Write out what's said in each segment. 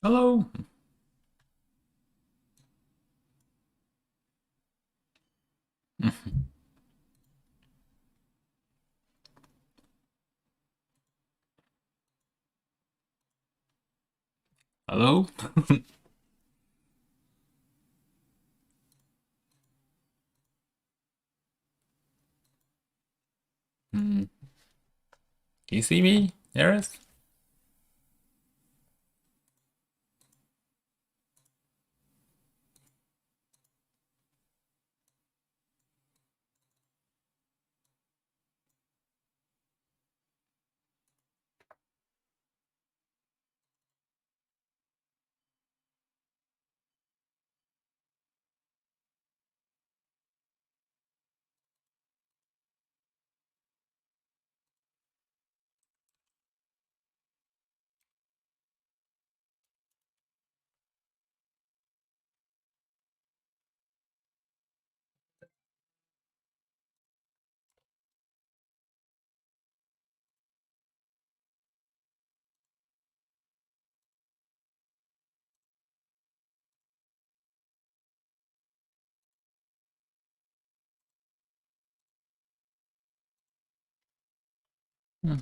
Hello. Hello. Can you see me, Eris? Hmm.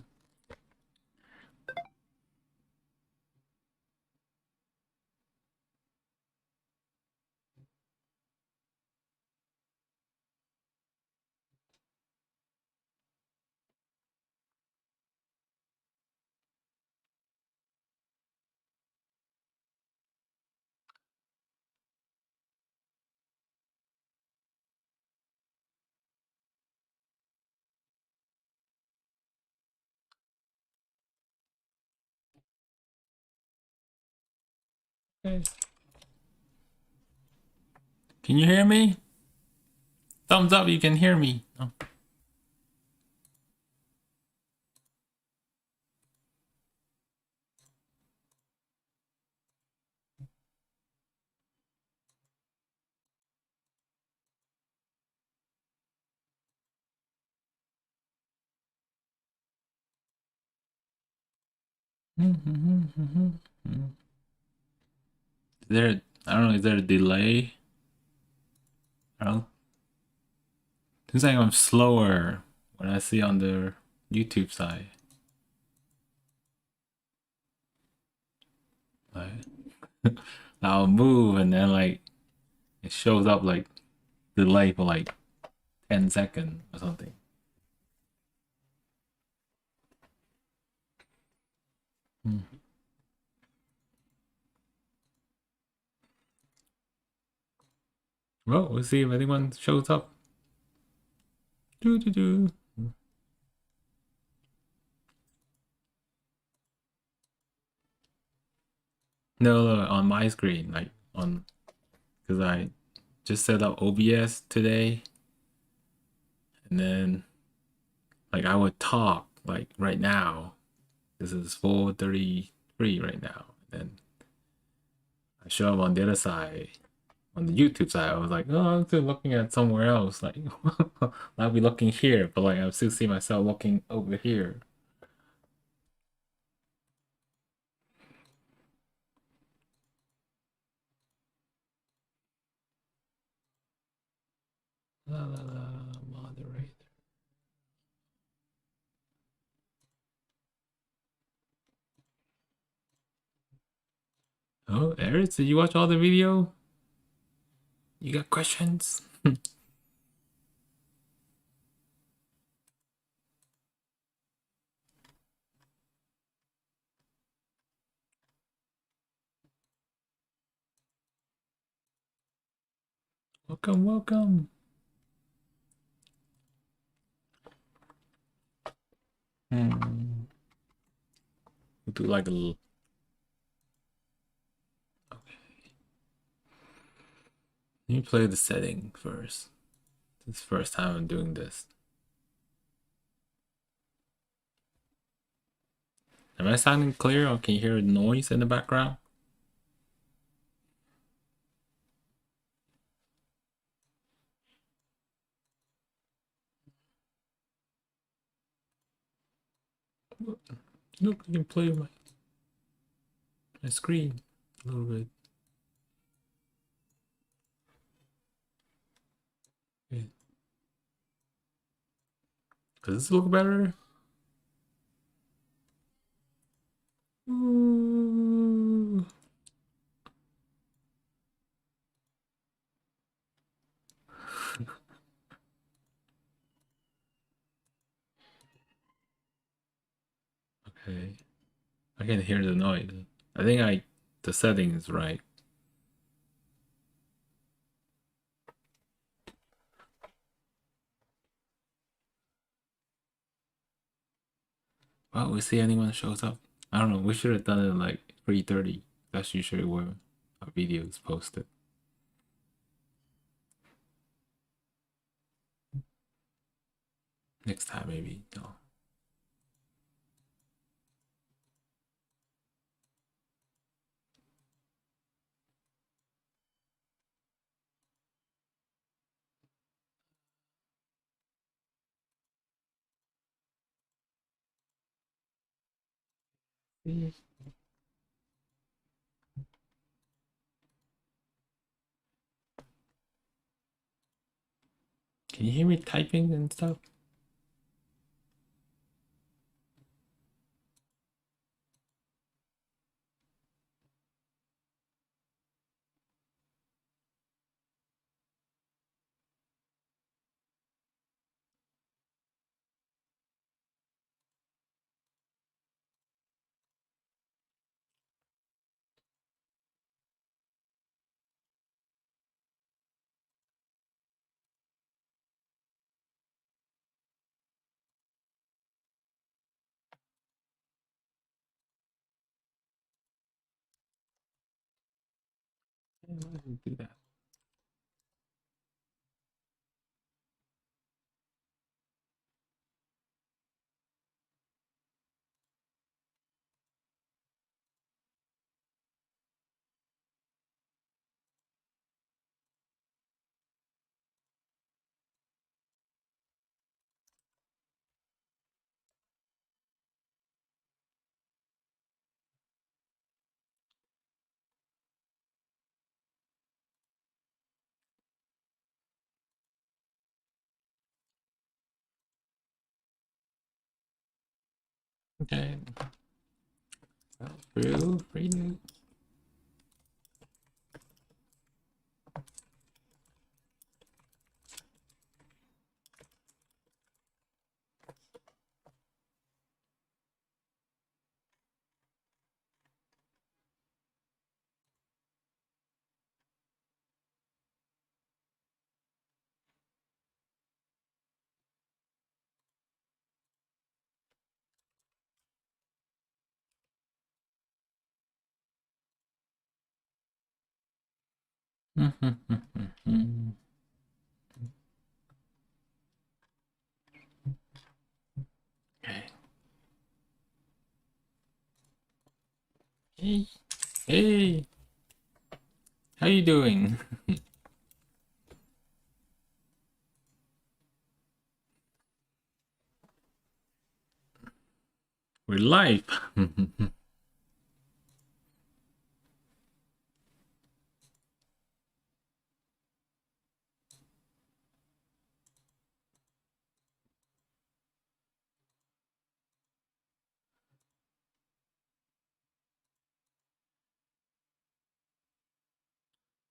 Okay. Can you hear me? Thumbs up. You can hear me. Oh. Is there? I don't know. Is there a delay? I don't. Seems like I'm slower when I see on the YouTube side. Like, I'll move and then like it shows up like delay for like 10 seconds or something. Hmm. Well, we'll see if anyone shows up. Do do do. No, on my screen, like on, because I just set up OBS today, and then like I would talk like right now. This is 4:33 right now. And then I show up on the other side, on the YouTube side. I was like, oh, I'm still looking at somewhere else. Like I'll be looking here, but like I still see myself looking over here. La la la, moderate. Oh, Eric, did you watch all the video? You got questions? Welcome, welcome. Hmm. We'll do like a little. Okay. Let me play the setting first. This is the first time I'm doing this. Am I sounding clear or can you hear noise in the background? Look, you can play my screen. a little bit. Yeah. Does this look better? Ooh. Okay. I can hear the noise. I think the setting is right. Well, we see anyone shows up. I don't know. We should have done it like 3:30. That's usually where our video is posted. Next time, maybe. No. Can you hear me typing and stuff? Why did we do that? Okay. Well, free new. Okay. Hey. Hey. How you doing? We're live.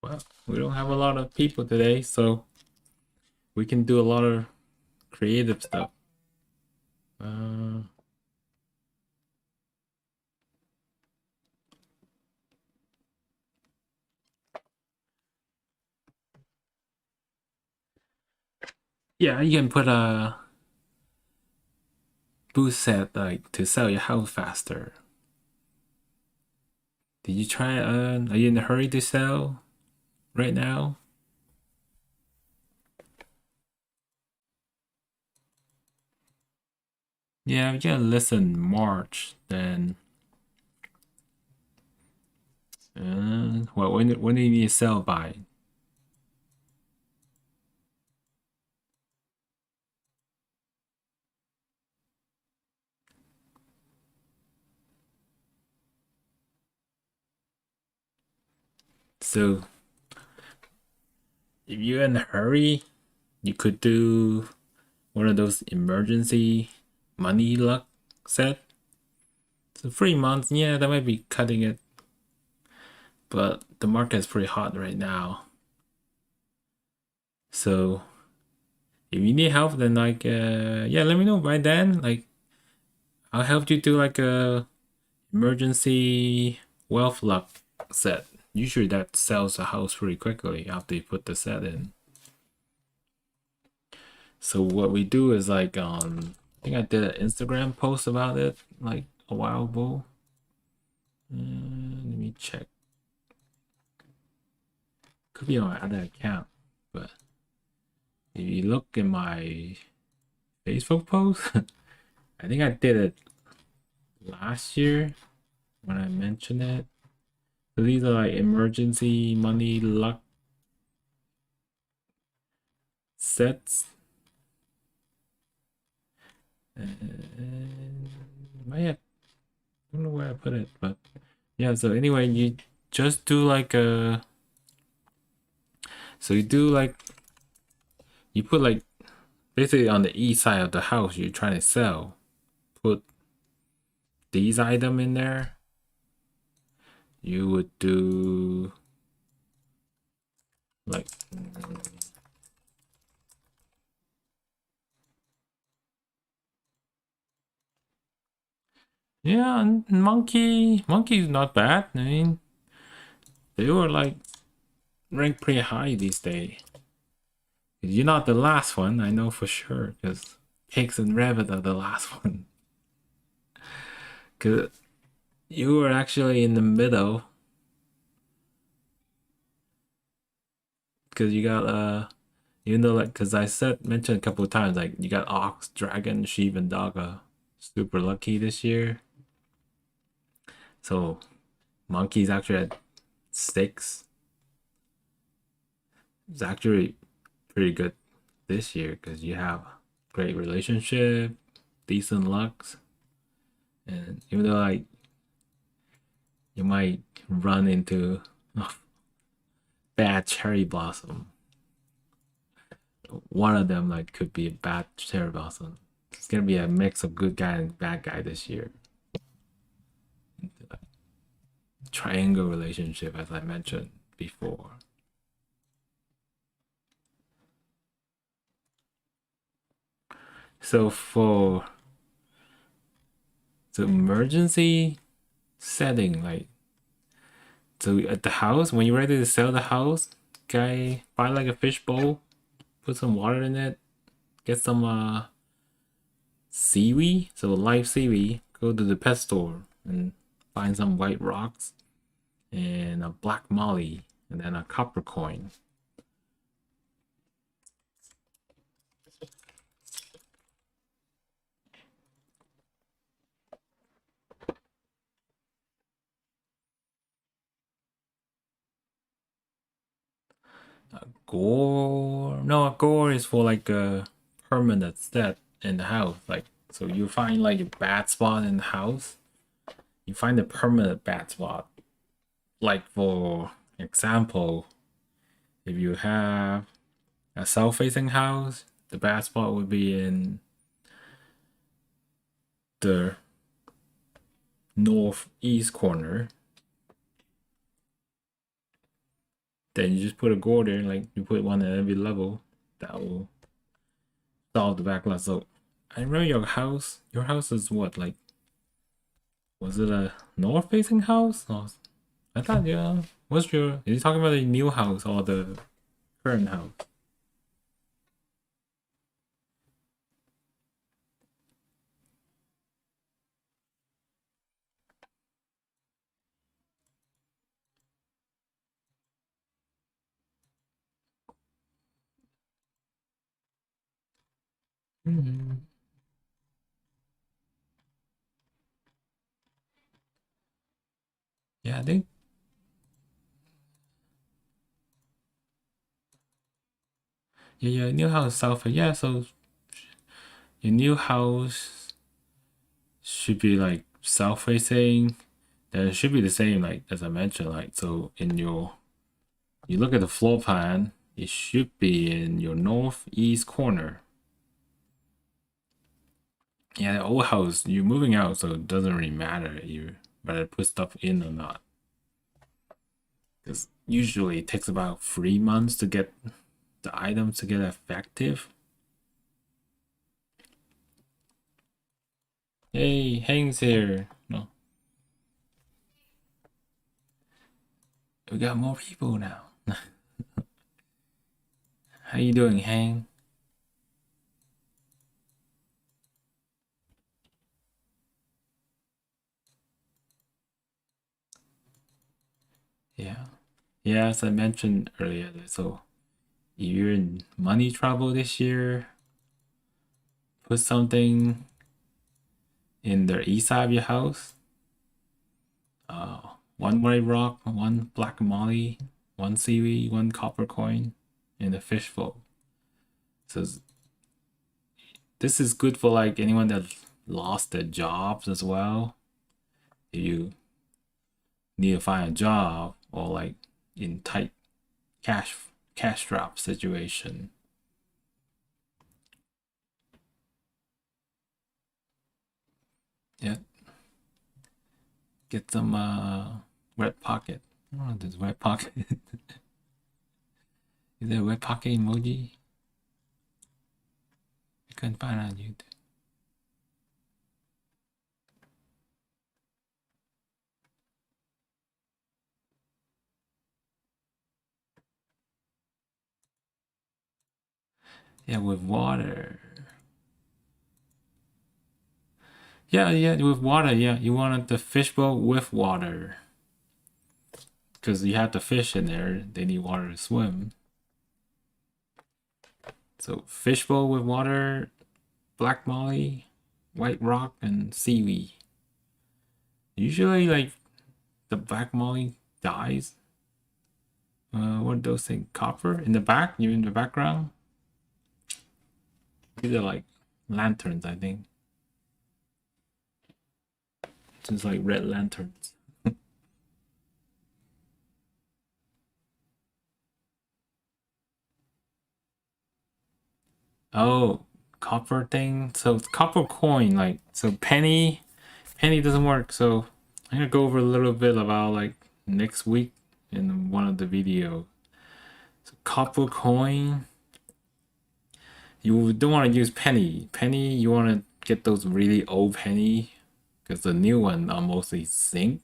Well, we don't have a lot of people today, so we can do a lot of creative stuff. Uh, yeah, you can put a boost set like to sell your house faster. Did you try? Are you in a hurry to sell right now? Yeah, we can listen March then. Well, when do you need to sell by? So if you're in a hurry, you could do one of those emergency money luck set. So 3 months, yeah, that might be cutting it. But the market is pretty hot right now. So if you need help, then like yeah, let me know by then. Like I'll help you do like a emergency wealth luck set. Usually that sells a house pretty quickly after you put the set in. So what we do is like I think I did an Instagram post about it like a while ago. Let me check. Could be on my other account, but if you look in my Facebook post, I think I did it last year when I mentioned it. So these are like emergency money luck sets. And I don't know where I put it, but yeah. So anyway, you just do like a. So you do like you put like basically on the east side of the house you're trying to sell. Put these items in there. You would do like yeah, and monkey's not bad. I mean, they were like ranked pretty high these days. You're not the last one, I know for sure, because pigs and rabbit are the last one. Because you were actually in the middle. Because you got even though like because I said mentioned a couple of times like you got ox, dragon, sheep, and dog super lucky this year. So monkey's actually at 6. It's actually pretty good this year because you have great relationship, decent lucks, and even though like you might run into bad cherry blossom, one of them like could be a bad cherry blossom. It's gonna be a mix of good guy and bad guy this year. Triangle relationship, as I mentioned before. So for the emergency setting, like so at the house, when you're ready to sell the house, guy buy like a fish bowl, put some water in it, get some seaweed, so live seaweed, go to the pet store and find some white rocks and a black molly and then a copper coin. A gore is for like a permanent set in the house. Like so you find like a bad spot in the house, you find a permanent bad spot. Like for example, if you have a south-facing house, the bad spot would be in the northeast corner. Then you just put a gore there, like you put one at every level. That will solve the backlog. So I remember your house. Your house is what, like, was it a north-facing house? Oh, I thought yeah. What's your? Are you talking about the new house or the current house? Mm-hmm. Yeah, I think yeah, new house south. Yeah, so your new house should be like south facing. Then it should be the same like as I mentioned. Like so in your You look at the floor plan, it should be in your northeast corner. Yeah, the old house, you're moving out, so it doesn't really matter you whether put stuff in or not. Because usually it takes about 3 months to get the items to get effective. Hey, Hang's here. No, we got more people now. How you doing, Hang? Yeah. Yeah, as I mentioned earlier, so if you're in money trouble this year, put something in the east side of your house. One white rock, one black molly, one seaweed, one copper coin, and a fishbowl. So this is good for like anyone that lost their jobs as well. If you need to find a job or like in tight cash trap situation. Yeah. Get some wet pocket. Oh, there's wet pocket. Is there a wet pocket emoji? I couldn't find it on YouTube. Yeah, with water. Yeah, with water. Yeah, you wanted the fishbowl with water. Because you have the fish in there, they need water to swim. So fishbowl with water, black molly, white rock, and seaweed. Usually, like the black molly dies. What are those things? Copper in the back? You in the background? These are like lanterns, I think. Just like red lanterns. Oh, copper thing. So copper coin, like so penny doesn't work. So I'm gonna go over a little bit about like next week in one of the videos. So copper coin, you don't want to use penny. Penny, you want to get those really old penny because the new one are mostly zinc.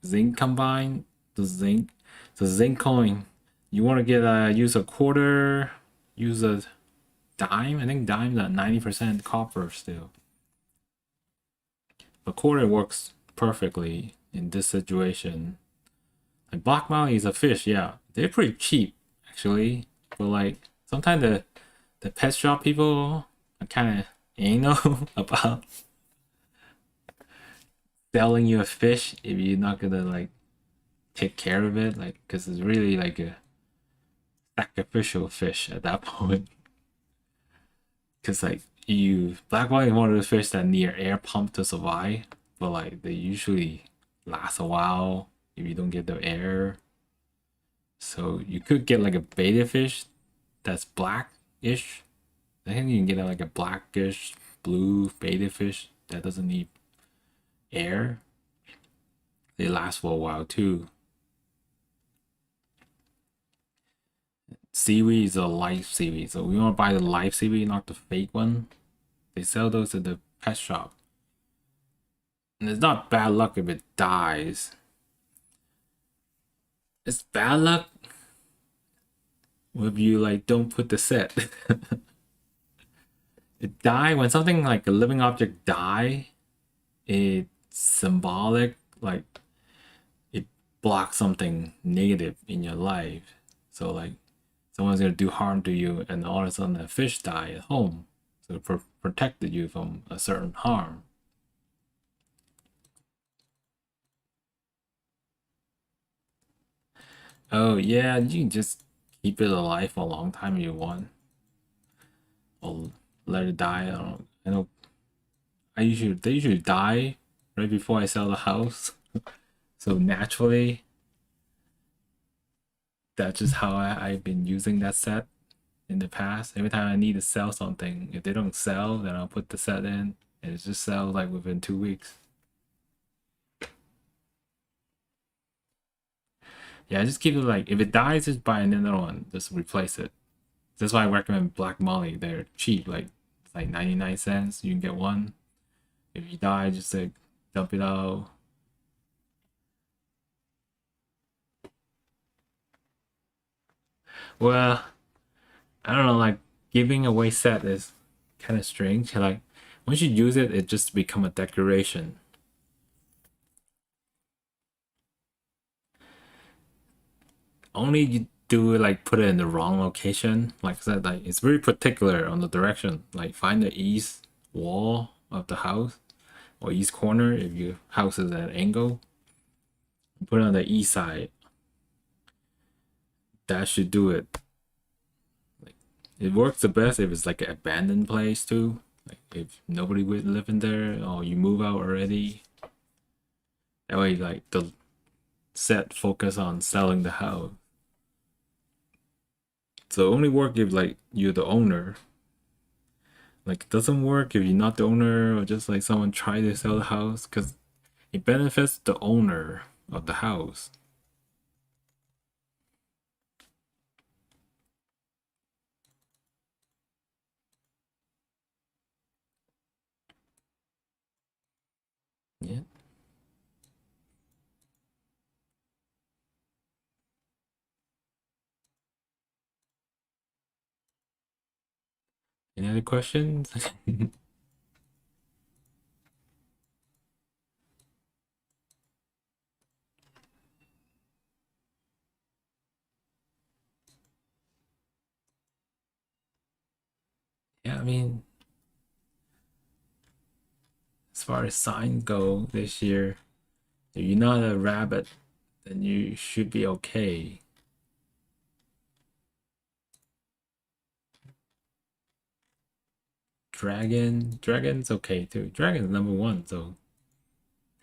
Zinc combined, the zinc coin. You want to get use a quarter, use a dime. I think dime's at 90% copper still. A quarter works perfectly in this situation. Like black molly is a fish, yeah. They're pretty cheap actually. But like sometimes the pet shop people are kind of anal about selling you a fish if you're not gonna like take care of it, like because it's really like a sacrificial fish at that point. Because like you black molly is one of those fish that need air pump to survive, but like they usually last a while if you don't get the air. So you could get like a beta fish that's black-ish. I think you can get like a blackish blue beta fish that doesn't need air. They last for a while too. Seaweed is a live seaweed, so we want to buy the live seaweed, not the fake one. They sell those at the pet shop. And it's not bad luck if it dies. It's bad luck if you like don't put the set. It die when something like a living object die. It's symbolic, like it blocks something negative in your life. So like someone's gonna do harm to you, and all of a sudden a fish die at home, so it protected you from a certain harm. Oh yeah, you can just keep it alive for a long time if you want, or let it die. I don't. I know. They usually die right before I sell the house. So naturally, that's just how I've been using that set in the past. Every time I need to sell something, if they don't sell, then I'll put the set in, and it just sells like within 2 weeks. Yeah, I just keep it like if it dies, just buy another one, just replace it. That's why I recommend Black Molly. They're cheap, like it's like 99 cents. You can get one. If you die, just like dump it out. Well, I don't know, like giving away set is kind of strange. Like once you use it, it just become a decoration. Only you do like put it in the wrong location. Like I said, like it's very particular on the direction. Like find the east wall of the house or east corner if your house is at an angle. Put it on the east side. That should do it. Like it works the best if it's like an abandoned place too. Like if nobody would live in there or you move out already. That way like the set focus on selling the house. So only work if like you're the owner. Like it doesn't work if you're not the owner or just like someone try to sell the house because it benefits the owner of the house. Yeah. Any other questions? Yeah, I mean, as far as signs go this year, if you're not a rabbit, then you should be okay. Dragon's okay too. Dragon's number one, so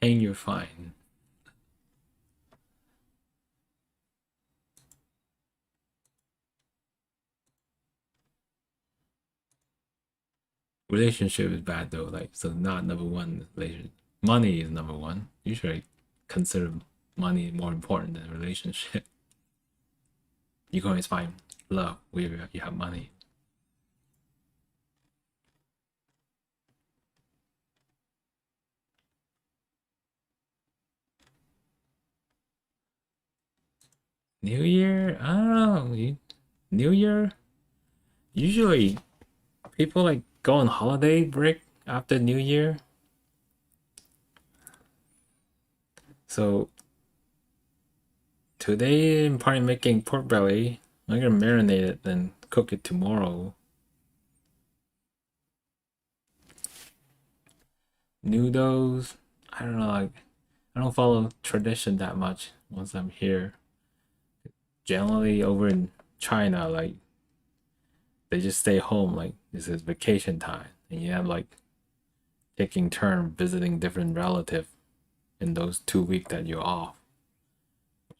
hang you're fine. Relationship is bad though, like so not number one. Relation money is number one. You should consider money more important than relationship. You can always find love where you have money. New Year, I don't know. New Year, usually people like go on holiday break after New Year. So today I'm probably making pork belly. I'm gonna marinate it and cook it tomorrow. Noodles, I don't know, like I don't follow tradition that much once I'm here. Generally over in China, like they just stay home, like this is vacation time, and you have like taking turn visiting different relative in those 2 weeks that you're off.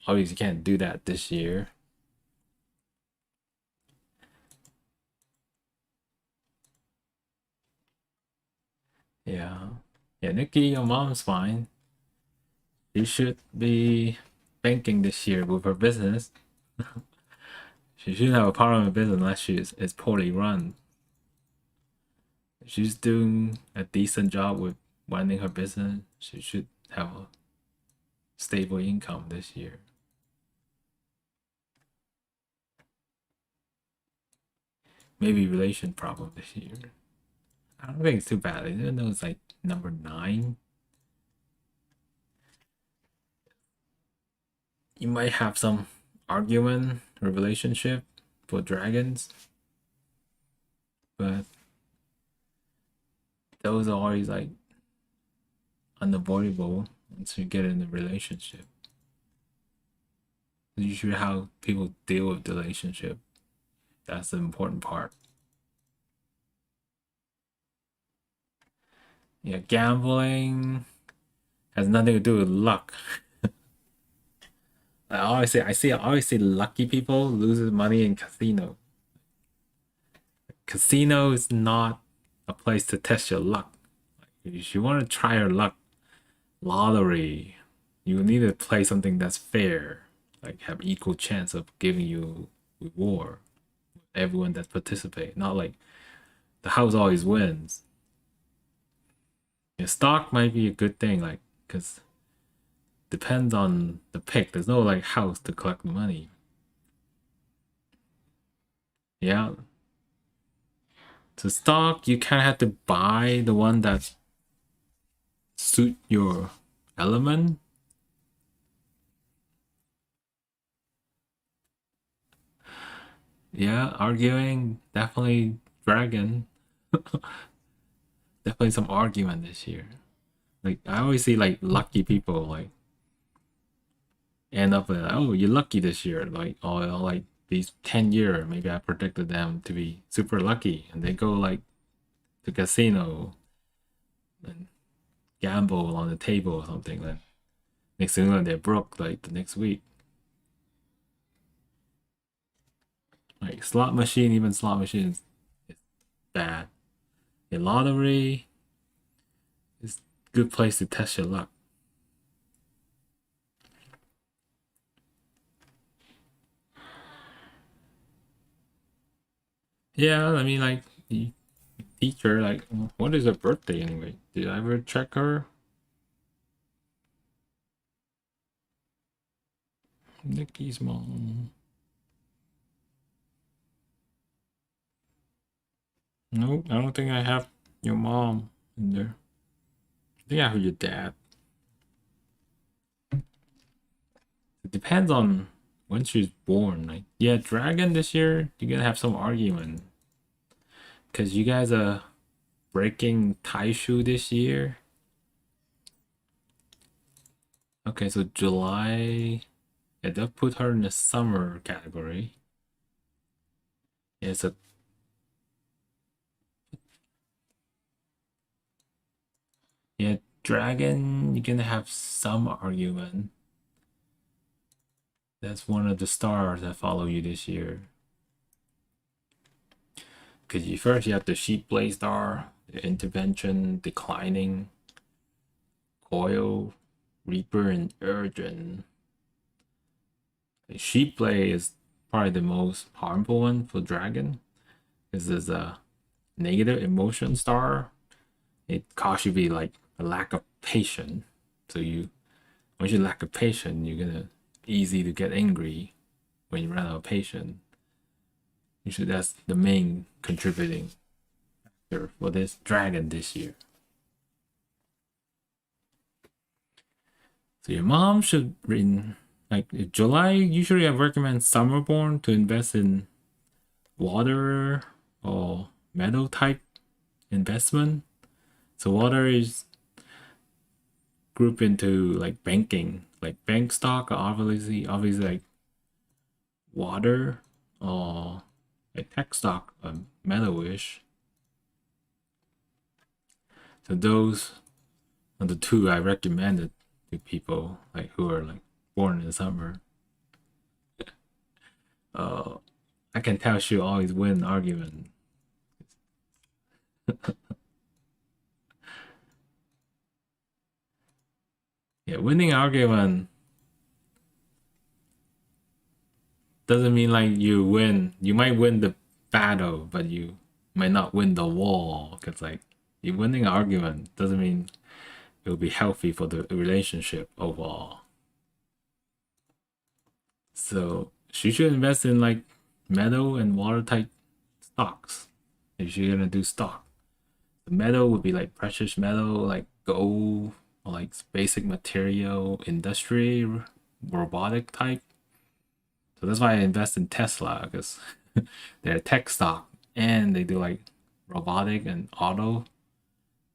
Obviously, you can't do that this year. Yeah, yeah, Nikki, your mom's fine. She should be banking this year with her business. She shouldn't have a problem with business unless it's poorly run. If she's doing a decent job with running her business, she should have a stable income this year. Maybe relation problem this year. I don't think it's too bad. Even though it's like number 9, you might have some argument or relationship for dragons, but those are always like unavoidable once you get in a relationship. Usually, how people deal with the relationship, that's the important part. Yeah, gambling has nothing to do with luck. I always say lucky people loses money in casino. Casino is not a place to test your luck. If you want to try your luck, lottery, you need to play something that's fair, like have equal chance of giving you reward. Everyone that participate, not like the house always wins. Your stock might be a good thing, like because depends on the pick. There's no like house to collect the money. Yeah, to stock you kind of have to buy the one that suit your element. Yeah, arguing definitely dragon. Definitely some argument this year. Like I always see like lucky people like end up with oh you're lucky this year like oh like these 10 year maybe I predicted them to be super lucky and they go like to casino and gamble on the table or something. Then next thing you know they're broke like the next week. Like slot machine, even slot machines is bad. A lottery is a good place to test your luck. Yeah, I mean like the teacher, like what is her birthday anyway? Did I ever check her? Nikki's mom. Nope, I don't think I have your mom in there. I think I have your dad. It depends on when she's born. Like, yeah, dragon this year, you're gonna have some argument. Cause you guys are breaking Taishu this year. Okay, so July. Yeah, they'll put her in the summer category. Yeah, so yeah, dragon, you're gonna have some argument. That's one of the stars that follow you this year. Because you have the sheep blade star, the intervention, declining, coil, reaper, and urgent. The sheep blade is probably the most harmful one for dragon. Because there's a negative emotion star. It costs you be like a lack of patience. So you once you lack of patience, you're gonna easy to get angry when you run out of patience. Usually that's the main contributing factor for this dragon this year. So your mom should in like July. Usually I recommend Summerborn to invest in water or metal type investment. So water is grouped into like banking, like bank stock, obviously like water or a tech stock, metal-ish. So those are the two I recommended to people like who are like born in the summer. Uh, I can tell she'll always win argument. Yeah, winning argument doesn't mean like you win. You might win the battle, but you might not win the war. Cause like you winning an argument doesn't mean it will be healthy for the relationship overall. So she should invest in like metal and water type stocks if she's gonna do stock. The metal would be like precious metal, like gold or like basic material, industry, robotic type. So that's why I invest in Tesla because they're a tech stock and they do like robotic and auto.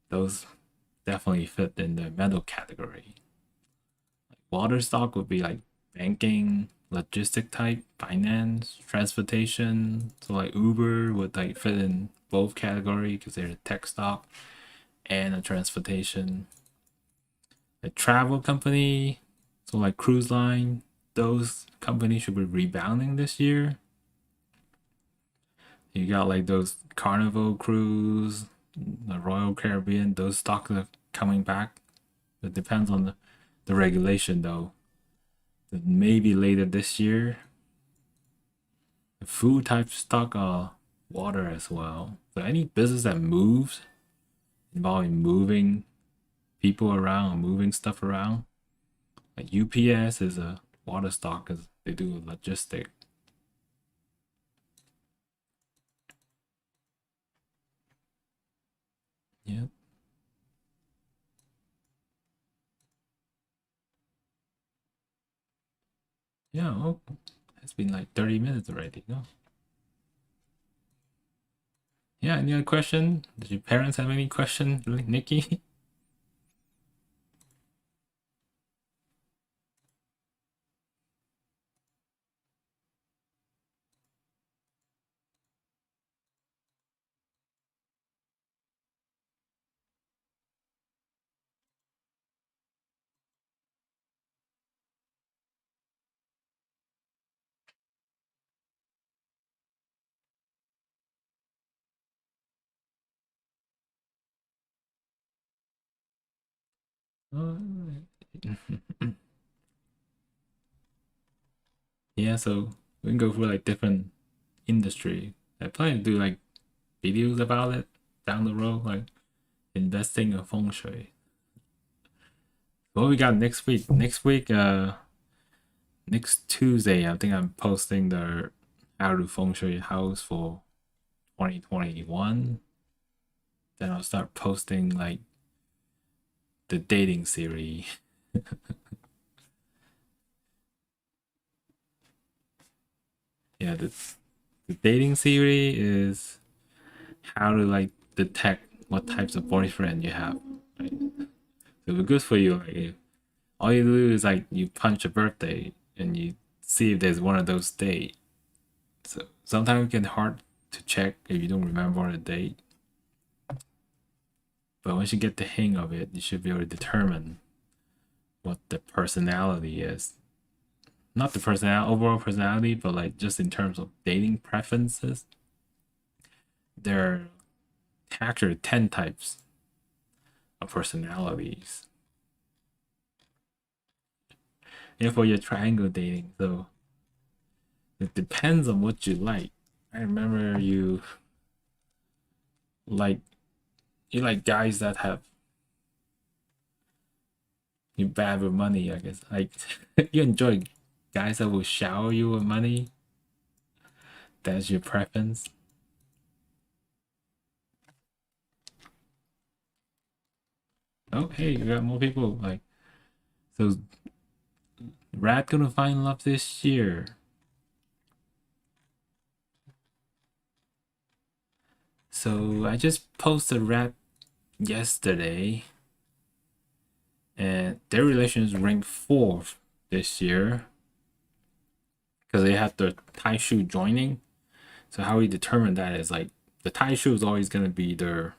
Those definitely fit in the metal category. Like water stock would be like banking, logistic type, finance, transportation. So like Uber would like fit in both category because they're a tech stock and a transportation. A travel company, so like cruise line, those companies should be rebounding this year. You got like those Carnival Cruise, the Royal Caribbean, those stocks are coming back. It depends on the regulation though. Maybe later this year. The food type stock are water as well. So any business that moves, involving moving people around, moving stuff around, like UPS is a water stock because they do logistic. Yeah. Yeah. Oh, it's been like 30 minutes already. No. Yeah. Any other question? Did your parents have any question, Nikki? Yeah. So we can go for like different industry. I plan to do like videos about it down the road, like investing in feng shui. What we got next week? Next Tuesday, I think I'm posting the how to feng shui house for 2021. Then I'll start posting like the dating series. Yeah, the dating series is how to like detect what types of boyfriend you have. Right? So it's good for you. Like all you do is like you punch a birthday and you see if there's one of those dates. So sometimes it can hard to check if you don't remember the date. But once you get the hang of it, you should be able to determine what the personality is. Not the overall personality, but like just in terms of dating preferences. There are actually 10 types of personalities. And for your triangle dating, so it depends on what you like. I remember like you like guys that have you bad with money, I guess. Like you enjoy guys that will shower you with money. That's your preference. Oh, hey, you got more people. Like, so Rat gonna find love this year. So I just posted Rat yesterday, and their relations ranked fourth this year because they had the Taishu joining. So how we determine that is like the Taishu is always gonna be their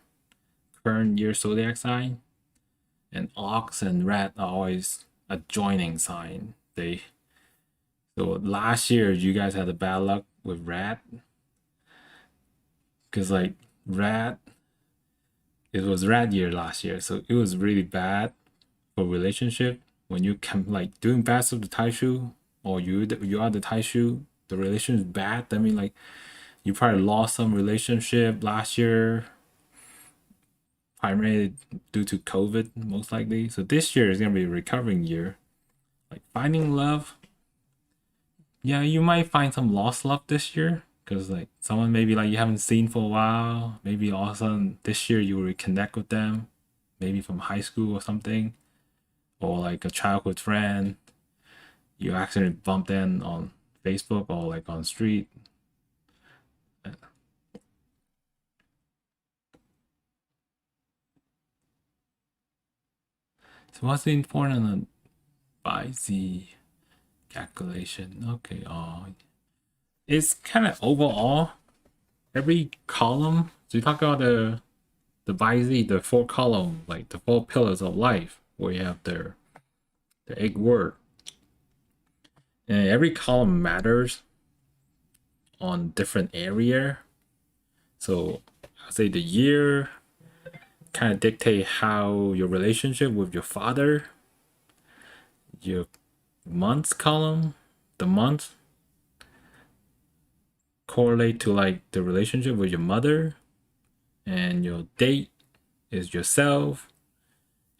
current year zodiac sign, and Ox and Rat are always a joining sign. So last year you guys had the bad luck with Rat because like Rat it was Rat year last year, so it was really bad for relationship when you can like doing bad with the Taishu or you are the Taishu, the relation is bad. I mean like you probably lost some relationship last year primarily due to COVID, most likely. So this year is gonna be a recovering year. Like finding love, yeah, you might find some lost love this year because like someone maybe like you haven't seen for a while. Maybe all of a sudden this year you will reconnect with them, maybe from high school or something, or like a childhood friend. You accidentally bumped in on Facebook or like on street. So what's the important on by the calculation? Okay, it's kind of overall every column. So you talk about the BIZ, the four column, like the four pillars of life, where you have the egg word. And every column matters on different area. So I'll say the year kind of dictate how your relationship with your father, your months column, the month correlate to like the relationship with your mother, and your date is yourself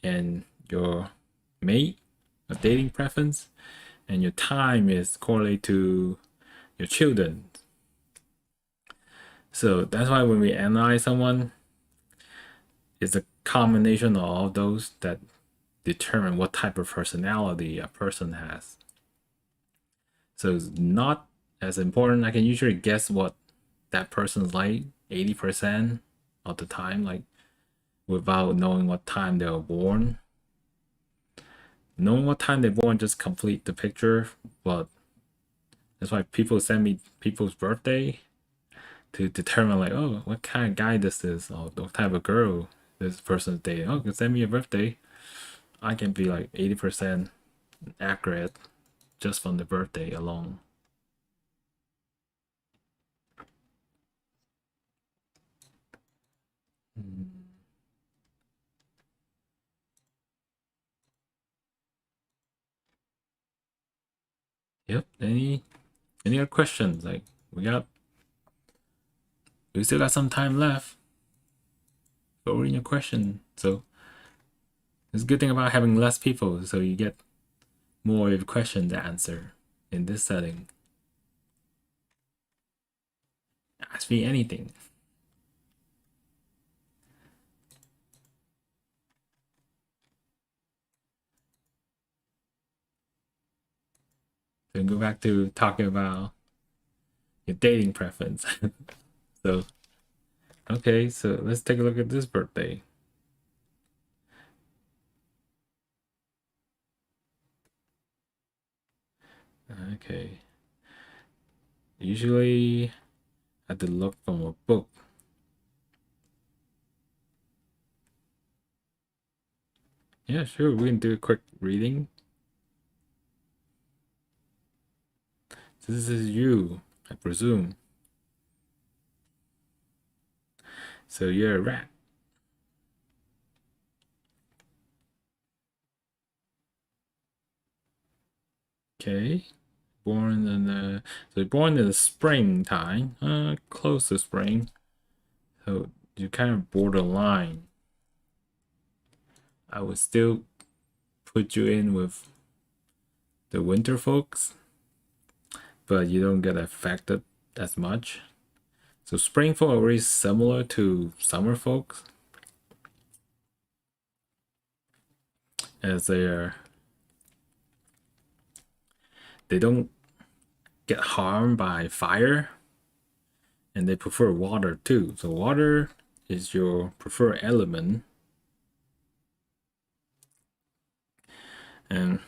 and your mate, a dating preference, and your time is correlate to your children. So that's why when we analyze someone, it's a combination of all those that determine what type of personality a person has. So it's not as important. I can usually guess what that person's like 80% of the time, like without knowing what time they were born. Knowing what time they're born just complete the picture, but that's why people send me people's birthday to determine like, oh, what kind of guy this is, or what type of girl this person's dating. Oh, can send me a birthday. I can be like 80% accurate just from the birthday alone. Yep. Any other questions? Like we still got some time left. Go in your question. So it's a good thing about having less people, so you get more of your question to answer in this setting. Ask me anything. So go back to talking about your dating preference. So okay, so let's take a look at this birthday. Okay. Usually I have to look from a book. Yeah, sure, we can do a quick reading. So this is you, I presume. So you're a rat. Okay. Born in the so born in the springtime. Close to spring. So you kind of borderline. I would still put you in with the winter folks, but you don't get affected as much. So spring folk are very similar to summer folks, as they don't get harmed by fire, and they prefer water too. So water is your preferred element, and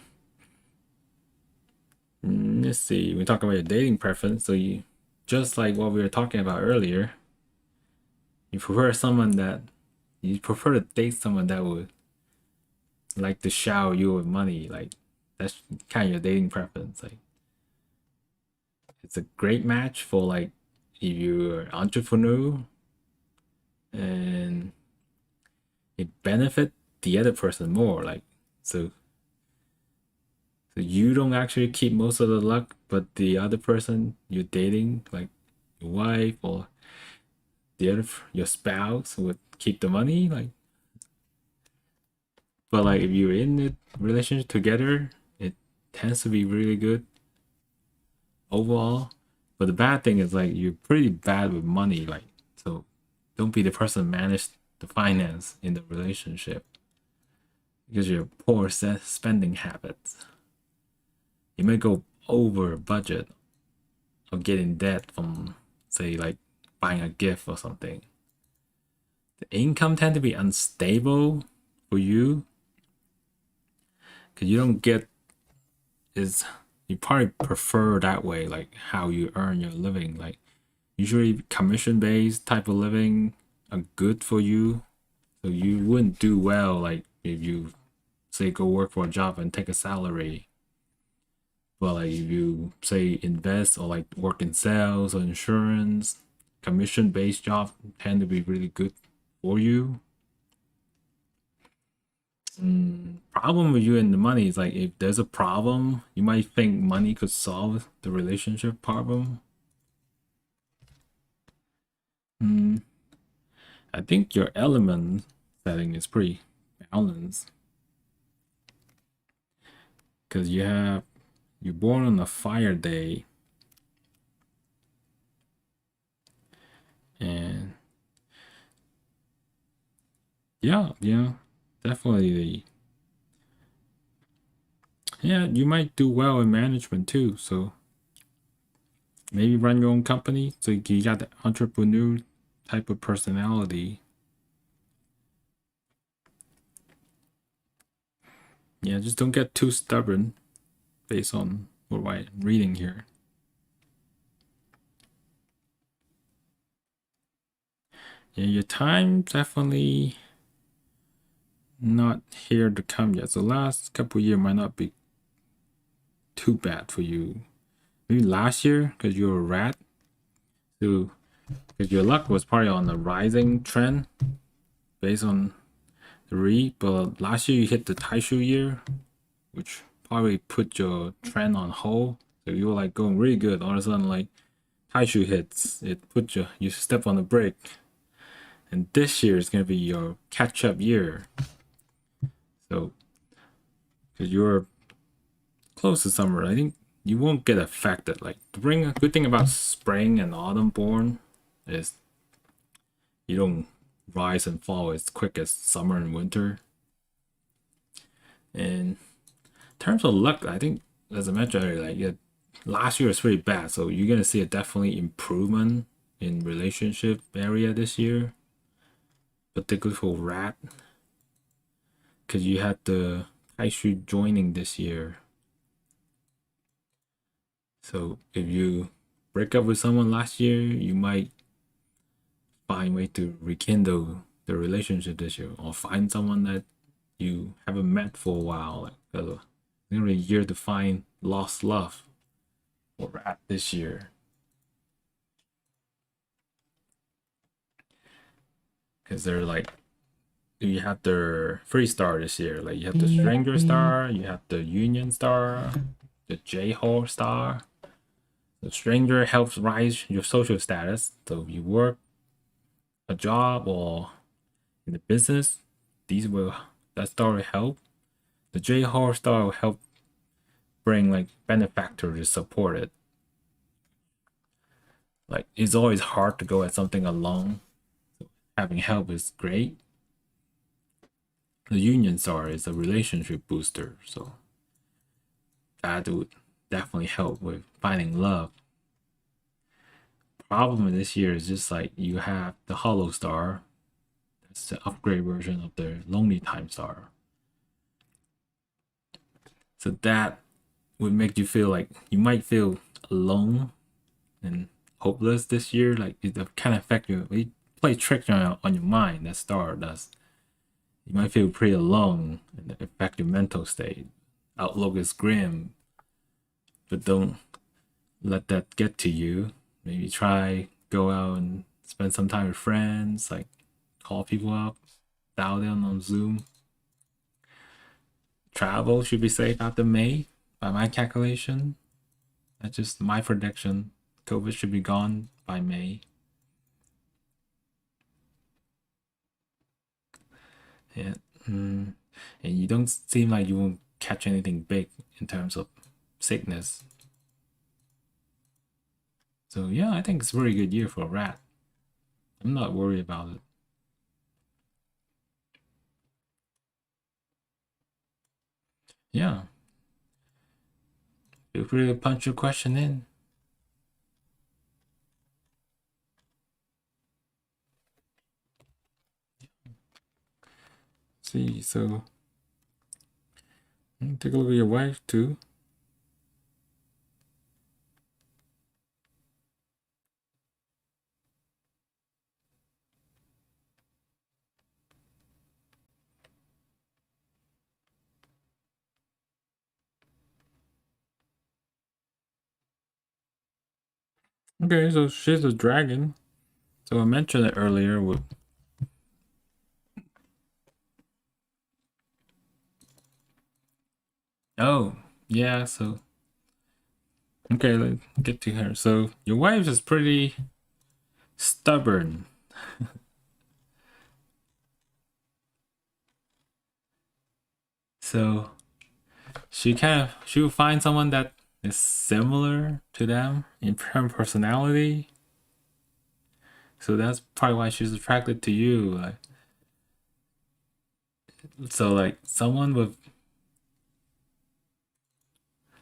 let's see. We talk about your dating preference. So you, just like what we were talking about earlier, you prefer to date someone that would like to shower you with money. Like that's kind of your dating preference. Like it's a great match for like if you're an entrepreneur and it benefit the other person more. Like so you don't actually keep most of the luck, but the other person you're dating, like your wife or the other your spouse, would keep the money. Like, but like if you're in the relationship together, it tends to be really good overall. But the bad thing is like you're pretty bad with money. Like so, don't be the person manage the finance in the relationship because you're poor spending habits. You may go over budget or get in debt from, say, like buying a gift or something. The income tend to be unstable for you because you don't get is you probably prefer that way, like how you earn your living. Like usually commission based type of living are good for you. So you wouldn't do well like if you say go work for a job and take a salary. But like if you say invest or like work in sales or insurance, commission based jobs tend to be really good for you. Problem with you and the money is like if there's a problem, you might think money could solve the relationship problem. Mm, I think your element setting is pretty balanced because you're born on a fire day, and yeah, definitely. Yeah, you might do well in management too. So maybe run your own company. So you got the entrepreneur type of personality. Yeah, just don't get too stubborn based on what I'm reading here. Yeah, your time definitely not here to come yet. So last couple year might not be too bad for you. Maybe last year because you're a rat. So because your luck was probably on the rising trend based on the read, but last year you hit the Taishu year, which probably put your trend on hold. So you were like going really good. All of a sudden, like Taishu hits, it put you step on the brake. And this year is gonna be your catch up year. So because you're close to summer, I think you won't get affected. Like the bring a good thing about spring and autumn born is you don't rise and fall as quick as summer and winter. And in terms of luck, I think as I mentioned earlier, like yeah, last year was pretty bad, so you're gonna see a definitely improvement in relationship area this year, particularly for rat, because you had the Taishu joining this year. So if you break up with someone last year, you might find way to rekindle the relationship this year, or find someone that you haven't met for a while. Like nearly a year to find lost love or rat this year, because they're like you have the three star this year. Like you have the Stranger Star, you have the Union Star, the J Hole Star. The Stranger helps rise your social status. So if you work a job or in the business, these will that star will help. The J Hole Star will help bring like benefactor to support it. Like it's always hard to go at something alone. Having help is great. The Union Star is a relationship booster, so that would definitely help with finding love. Problem with this year is just like you have the Hollow Star. That's the upgrade version of the Lonely Time Star. So that would make you feel like you might feel alone and hopeless this year. Like it kind of affect you. It plays tricks on your mind. That star does. You might feel pretty alone and affect your mental state. Outlook is grim, but don't let that get to you. Maybe try go out and spend some time with friends, like call people up, dial them on Zoom. Travel should be safe after May, by my calculation. That's just my prediction. COVID should be gone by May. Yeah. Mm. And you don't seem like you won't catch anything big in terms of sickness. So yeah, I think it's a very good year for a rat. I'm not worried about it. Yeah. Feel free to punch your question in. See, so take a look at your wife too. Okay, so she's a dragon. So I mentioned it earlier with oh yeah, so okay, let's get to her. So your wife is pretty stubborn. So she will find someone that is similar to them in terms of personality. So that's probably why she's attracted to you. Like so like someone with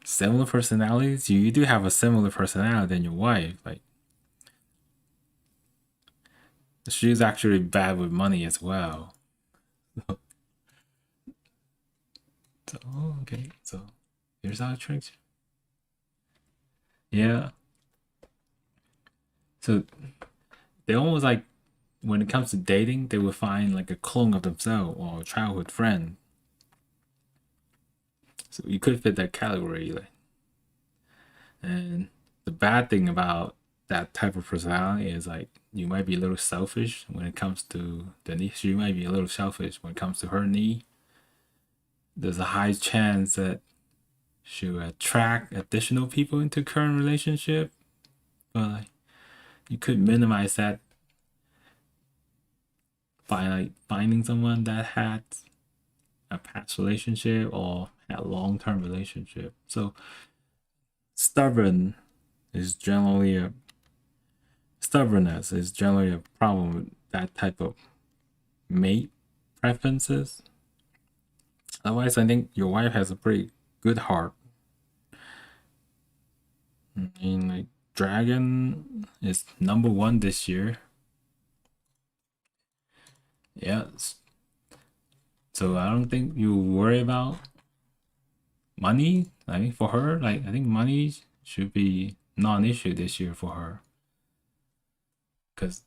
similar personalities, you do have a similar personality than your wife. Like she's actually bad with money as well. So okay, so here's how it tricks you. Yeah. So they almost like when it comes to dating, they will find like a clone of themselves or a childhood friend. So you could fit that category. Like, and the bad thing about that type of personality is like you might be a little selfish when it comes to the knee. She might be a little selfish when it comes to her knee. There's a high chance that she will attract additional people into current relationship, but like, you could minimize that by like finding someone that had a past relationship or a long-term relationship. So stubborn is generally a stubbornness is generally a problem with that type of mate preferences. Otherwise, I think your wife has a pretty good heart. I mean, like Dragon is number one this year. Yes. So I don't think you worry about money. Like for her, like I think money should be non-issue this year for her. Because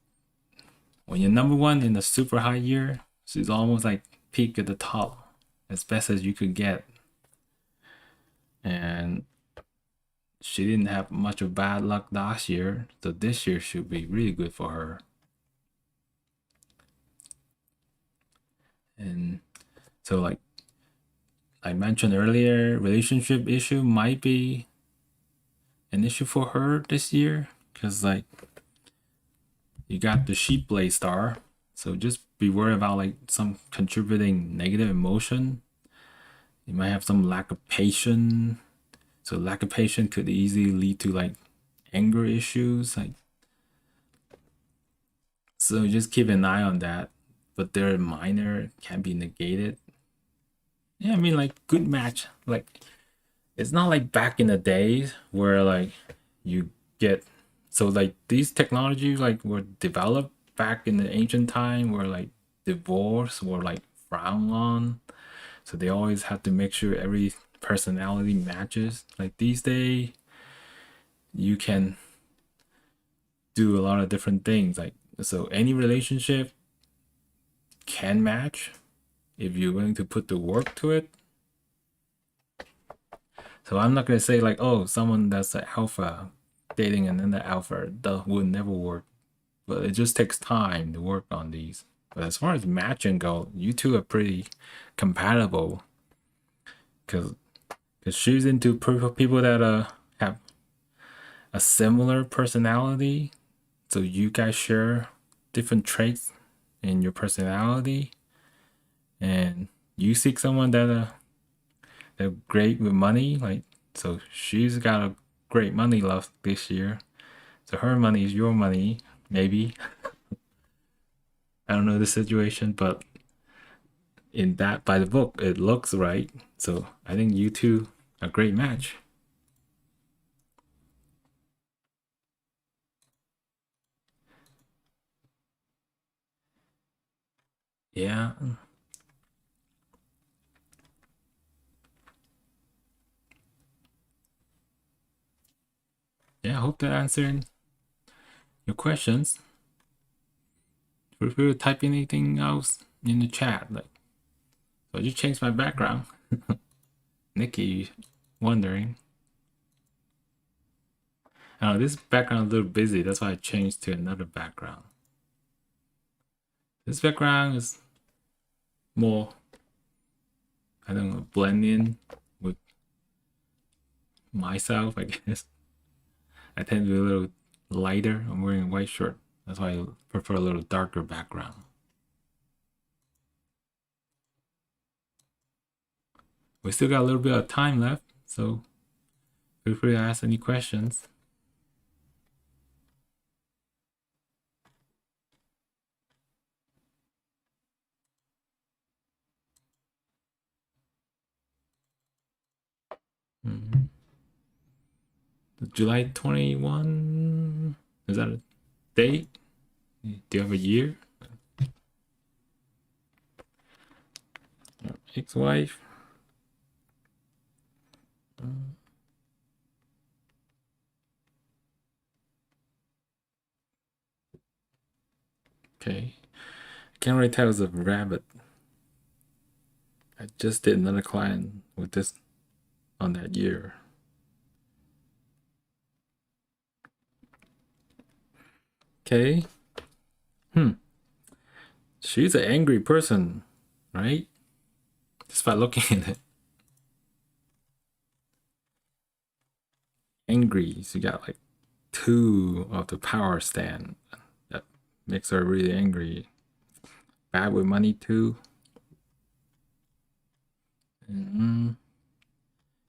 when you're number one in a super high year, she's almost like peak at the top as best as you could get. And she didn't have much of bad luck last year, so this year should be really good for her. And so like I mentioned earlier, relationship issue might be an issue for her this year because like you got the sheep blade star, so just be worried about like some contributing negative emotion. You might have some lack of patience, so lack of patience could easily lead to like anger issues. Like so, just keep an eye on that. But they're minor, can be negated. Yeah, I mean like good match. Like it's not like back in the days where like you get so like these technologies like were developed back in the ancient time where like divorce were like frowned on. So they always have to make sure every personality matches. Like these days, you can do a lot of different things. Like so any relationship can match if you're willing to put the work to it. So I'm not gonna say like, oh, someone that's an alpha dating another alpha that would never work. But it just takes time to work on these. But as far as matching go, you two are pretty compatible because she's into people that have a similar personality. So you guys share different traits in your personality, and you seek someone that great with money. Like so, she's got a great money love this year. So her money is your money, maybe. I don't know the situation, but in that by the book, it looks right. So I think you two a great match. Yeah, yeah. I hope that answered your questions. Feel free to type anything else in the chat. Like, so I just changed my background. Nikki, wondering. This background is a little busy. That's why I changed to another background. This background is more, I don't know, blend in with myself, I guess. I tend to be a little lighter. I'm wearing a white shirt. That's why I prefer a little darker background. We still got a little bit of time left, so feel free to ask any questions. Mm-hmm. July 21, is that a date? Do you have a year? Ex-wife. Okay. Can't really tell it's a rabbit. I just did another client with this on that year. Okay. She's an angry person, right? Just by looking at it. Angry. So you got like 2 of the power stand. That makes her really angry. Bad with money too.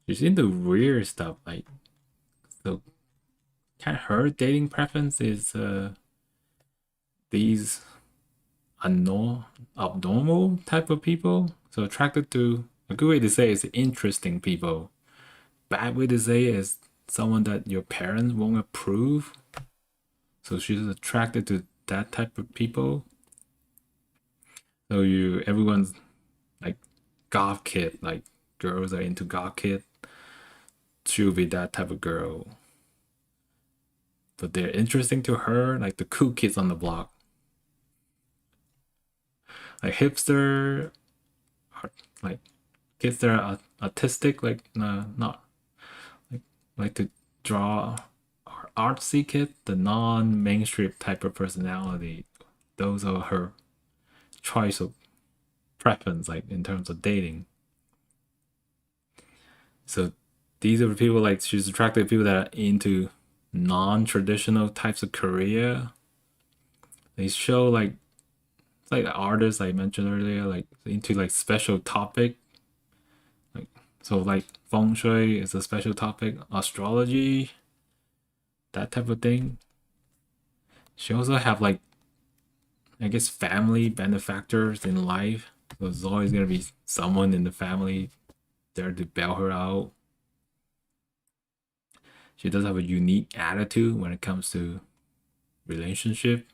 She's into weird stuff. Like, so kind of her dating preference is these abnormal type of people. So attracted to, a good way to say is interesting people. Bad way to say is someone that your parents won't approve. So she's attracted to that type of people. So everyone's like goth kid, like girls are into goth kid. She'll be that type of girl. But they're interesting to her, like the cool kids on the block. Like hipster, like kids that are artistic, like not like to draw artsy kid, the non-mainstream type of personality. Those are her choice of preference, like in terms of dating. So these are the people, like she's attracted to people that are into non-traditional types of career. They show like the artists I mentioned earlier, like into like special topic. Like so like feng shui is a special topic, astrology, that type of thing. She also have like, I guess, family benefactors in life. So there's always gonna be someone in the family there to bail her out. She does have a unique attitude when it comes to relationship.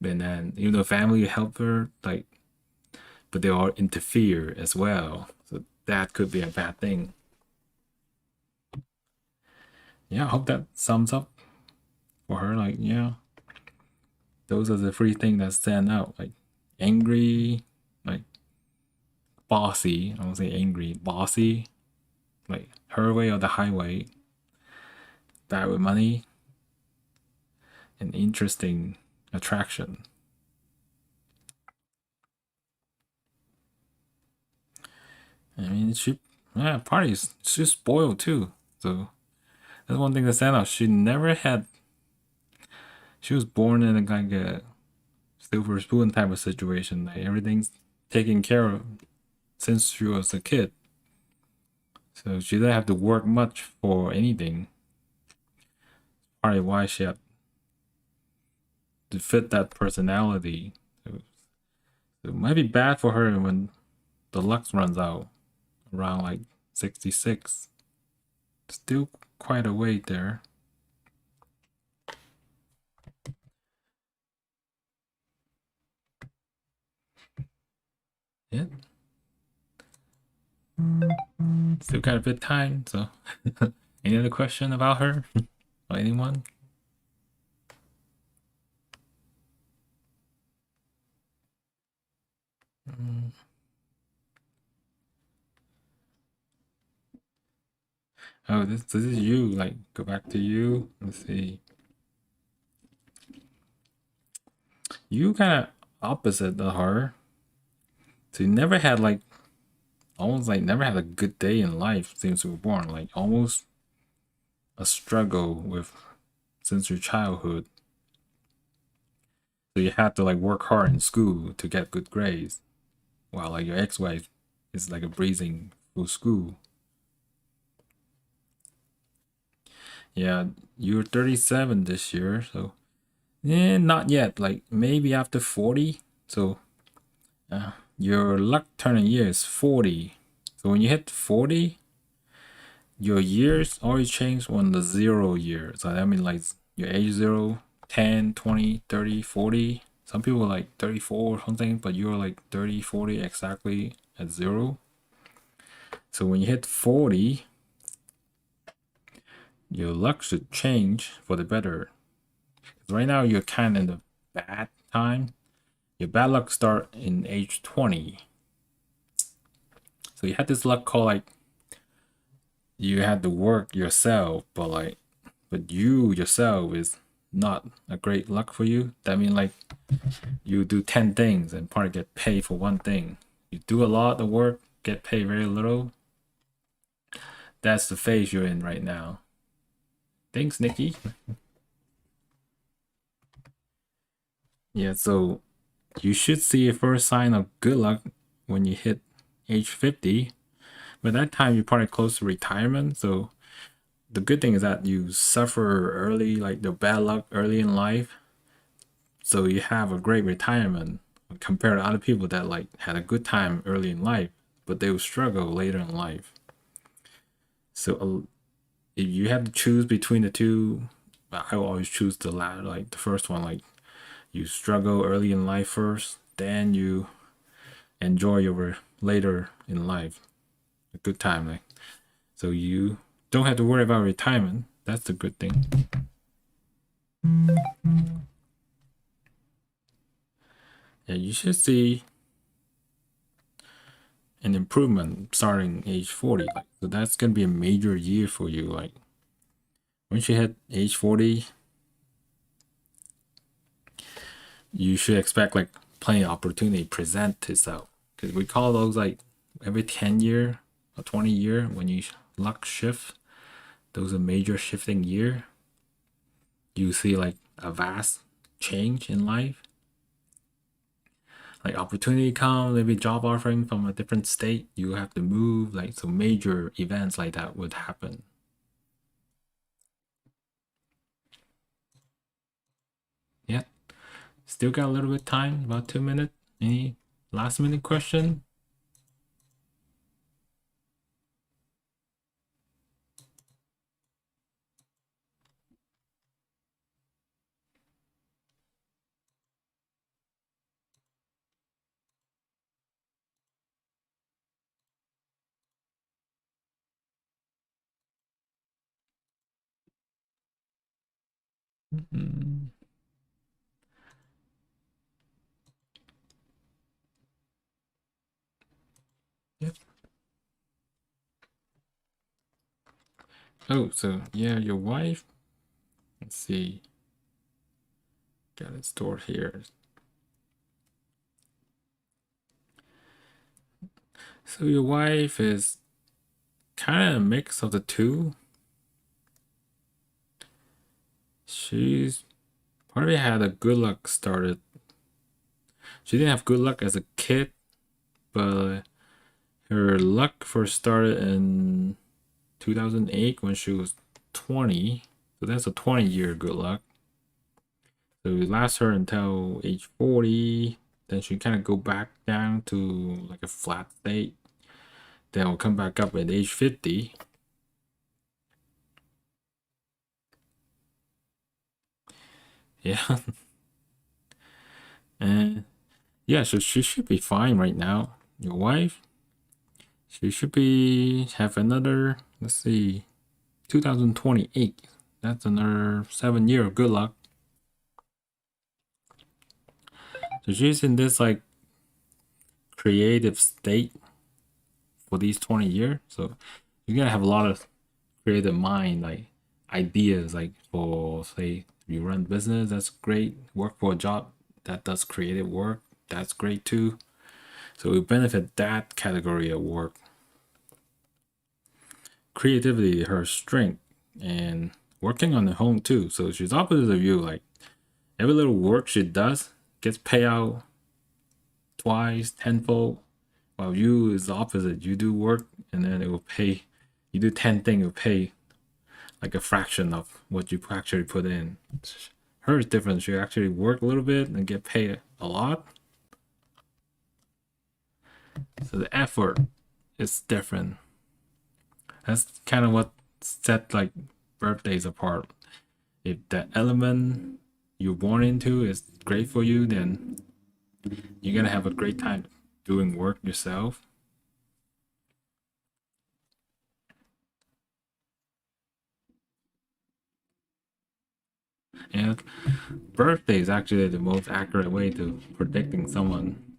And then even though family help her, like, but they all interfere as well. So that could be a bad thing. Yeah, I hope that sums up for her. Like, yeah, those are the 3 things that stand out. Like angry, like bossy. I won't say angry, bossy. Like her way or the highway. Bad with money. An interesting attraction. I mean, parties. She's spoiled too. So that's one thing that stand out. She was born in like a silver spoon type of situation. Like everything's taken care of since she was a kid. So she didn't have to work much for anything. Probably why she had to fit that personality. So it might be bad for her when the lux runs out around like 66. Still quite a wait there. Yeah. Still got a bit of time, so any other question about her? Or anyone? Oh, this is you. Like, go back to you. Let's see. You kind of opposite of her. So you never had like almost like never had a good day in life since you were born. Like almost a struggle with since your childhood. So you had to like work hard in school to get good grades. While like your ex-wife is like a breezing through school. Yeah, you're 37 this year, so not yet. Like maybe after 40. So your luck turning year is 40. So when you hit 40, your years always change on the 0 year. So that means like your age 0, 10, 20, 30, 40. Some people are like 34 or something, but you're like 30, 40 exactly at 0. So when you hit 40, your luck should change for the better. Right now you're kind of in the bad time. Your bad luck start in age 20. So you had this luck called like you had to work yourself, but you yourself is not a great luck for you. That means like you do 10 things and probably get paid for one thing. You do a lot of work, get paid very little. That's the phase you're in right now. Thanks, Nikki. Yeah, so you should see a first sign of good luck when you hit age 50. By that time, you're probably close to retirement. So the good thing is that you suffer early, like the bad luck early in life. So you have a great retirement compared to other people that like had a good time early in life, but they will struggle later in life. So if you have to choose between the two, I will always choose the latter, like the first one. Like you struggle early in life first, then you enjoy your later in life, a good time. Like so you don't have to worry about retirement. That's the good thing. Yeah, you should see an improvement starting age 40. Like, so that's gonna be a major year for you. Like once you hit age 40, you should expect like plenty of opportunity present itself. Because we call those like every 10 year or 20 year when you luck shift, those are major shifting year. You see like a vast change in life. Like opportunity come, maybe job offering from a different state, you have to move, like so major events like that would happen. Yeah, still got a little bit of time, about 2 minutes. Any last minute question? Mm, yep. Oh, so yeah, your wife. Let's see. Got it stored here. So your wife is kind of a mix of the two. She's probably had a good luck started. She didn't have good luck as a kid, but her luck first started in 2008 when she was 20. So that's a 20-year good luck. So it lasts her until age 40. Then she kind of go back down to like a flat state. Then will come back up at age 50. Yeah. And yeah, so she should be fine right now. Your wife, she should be have another, let's see, 2028. That's another 7 year of good luck. So she's in this like creative state for these 20 years. So you're gonna have a lot of creative mind, like ideas, like for say you run business, that's great. Work for a job that does creative work, that's great too. So we benefit that category of work. Creativity, her strength, and working on the home too. So she's opposite of you. Like every little work she does gets paid out twice, tenfold. While you is the opposite. You do work and then it will pay. You do 10 things, it will pay like a fraction of what you actually put in. Her is different. She actually work a little bit and get paid a lot. So the effort is different. That's kind of what set like birthdays apart. If that element you're born into is great for you, then you're gonna have a great time doing work yourself. And birthday is actually the most accurate way to predicting someone.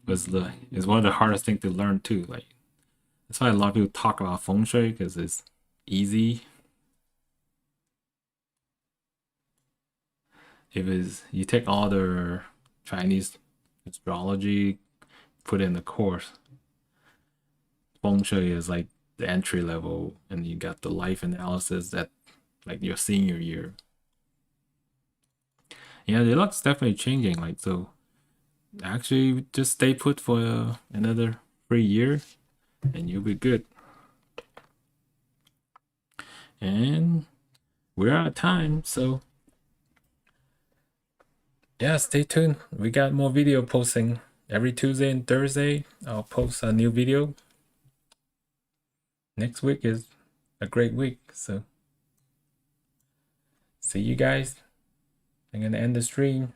It's one of the hardest things to learn too. Like that's why a lot of people talk about feng shui because it's easy. If it's you take all the Chinese astrology, put in the course, feng shui is like the entry level, and you got the life analysis at like your senior year. Yeah, the luck's definitely changing. Like so, actually, just stay put for another 3 years, and you'll be good. And we're out of time, so yeah, stay tuned. We got more video posting every Tuesday and Thursday. I'll post a new video. Next week is a great week, so see you guys. I'm gonna end the stream.